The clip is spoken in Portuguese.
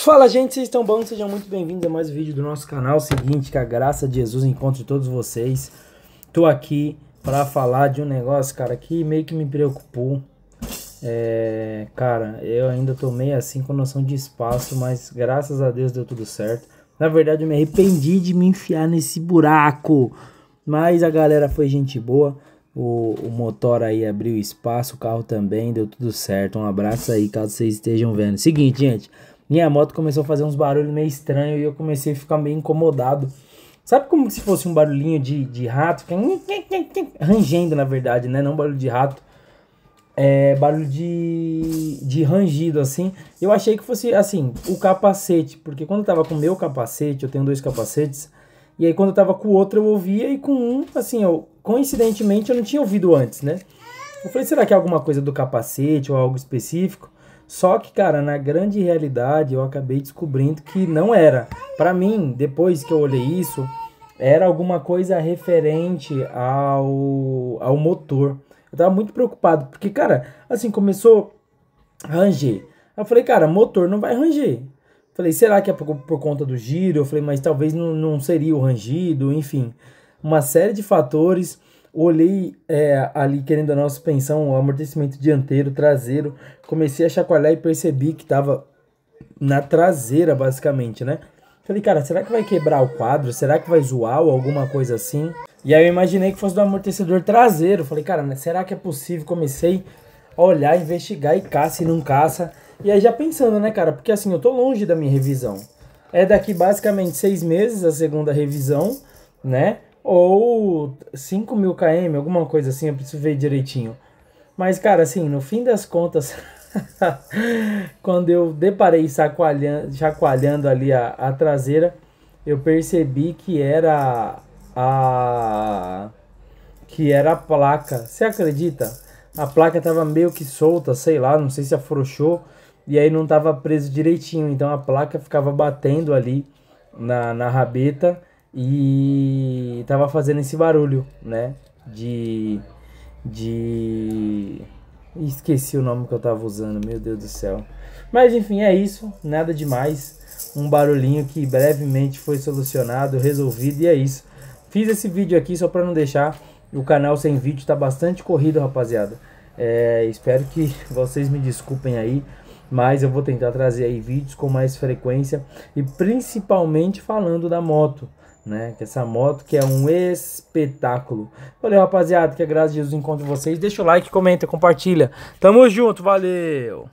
Fala, gente, vocês estão bons? Sejam muito bem-vindos a mais um vídeo do nosso canal. Seguinte, que a graça de Jesus encontre todos vocês. Tô aqui para falar de um negócio, cara, que meio que me preocupou. Cara, eu ainda tô meio assim com noção de espaço, mas graças a Deus deu tudo certo. Na verdade, eu me arrependi de me enfiar nesse buraco, mas a galera foi gente boa. O motor aí abriu espaço, o carro também, deu tudo certo. Um abraço aí, caso vocês estejam vendo. Seguinte, gente, minha moto começou a fazer uns barulhos meio estranhos e eu comecei a ficar meio incomodado. Sabe como se fosse um barulhinho de rato? Rangendo, na verdade, né? Não barulho de rato. É barulho de rangido, assim. Eu achei que fosse, assim, o capacete. Porque quando eu tava com o meu capacete, eu tenho dois capacetes. E aí quando eu tava com o outro eu ouvia e com um, assim, coincidentemente eu não tinha ouvido antes, né? Eu falei, será que é alguma coisa do capacete ou algo específico? Só que, cara, na grande realidade eu acabei descobrindo que não era. Pra mim, depois que eu olhei isso, era alguma coisa referente ao motor. Eu tava muito preocupado, porque, cara, assim, começou a ranger. Eu falei, cara, motor não vai ranger. Falei, será que é por conta do giro? Eu falei, mas talvez não seria o rangido, enfim. Uma série de fatores. Olhei ali querendo a nossa suspensão, o amortecimento dianteiro, traseiro. Comecei a chacoalhar e percebi que tava na traseira, basicamente, né? Falei, cara, será que vai quebrar o quadro? Será que vai zoar ou alguma coisa assim? E aí eu imaginei que fosse do amortecedor traseiro. Falei, cara, será que é possível? Comecei a olhar, investigar e caça e não caça. E aí já pensando, né, cara? Porque assim, eu tô longe da minha revisão. É daqui basicamente 6 meses a segunda revisão, né? Ou 5.000 km, alguma coisa assim, eu preciso ver direitinho. Mas, cara, assim, no fim das contas, quando eu deparei chacoalhando ali a traseira, eu percebi que era a placa. Você acredita? A placa tava meio que solta, sei lá, não sei se afrouxou. E aí não tava preso direitinho, então a placa ficava batendo ali na rabeta e tava fazendo esse barulho, né? Esqueci o nome que eu tava usando, meu Deus do céu. Mas enfim, é isso, nada demais. Um barulhinho que brevemente foi solucionado, resolvido e é isso. Fiz esse vídeo aqui só para não deixar o canal sem vídeo, tá bastante corrido, rapaziada. Espero que vocês me desculpem aí, mas eu vou tentar trazer aí vídeos com mais frequência e principalmente falando da moto, né? Que essa moto que é um espetáculo. Valeu, rapaziada, que a graça de Jesus encontre vocês. Deixa o like, comenta, compartilha. Tamo junto, valeu!